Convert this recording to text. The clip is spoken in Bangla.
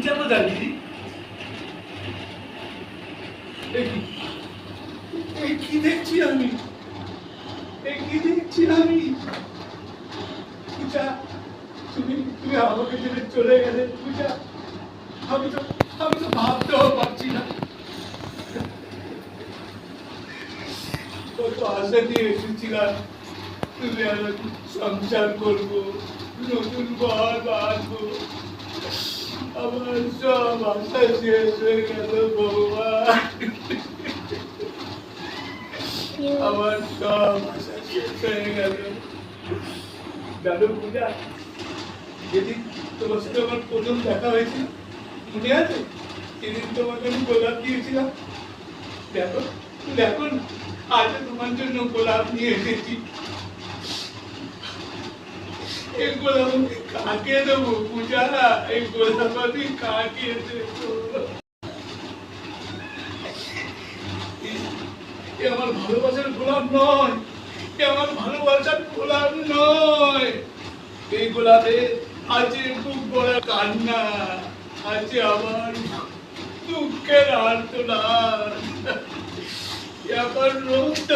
কেন জানি কি দেখছি আমি, কি দেখছি আমি? পূজা, তুমি তুমি আমাকে ছেড়ে চলে গেলে পূজা। আমি তো ভাবতেও পারছি না। কত আশা দিয়ে এসেছিলাম তুমি আর সংসার করবো, নতুন ঘর বাঁধবো, আমার সব আশা শেষ হয়ে গেল ভগবান। আমার সব আশা শেষ হয়ে গেল। জানো পূজা, যেদিন তোমার সাথে আমার প্রথম দেখা হয়েছিল মনে আছে? সেদিন তোমাকে আমি গোলাপ দিয়েছিলাম। দেখো দেখো, আজ তোমার জন্য গোলাপ নিয়ে এসেছি। এই গোলাপ আমি কাকে দেবো পূজা? এই গোলাপ আমি কাকে দেবো? আমার ভালোবাসার গোলাপ নয়, আমার ভালোবাসার গোলাপ নয়। এই গোলাপে আছে খুব বড় কান্না, আছে আমার দুঃখের আর্তনাদ। আমার রক্ত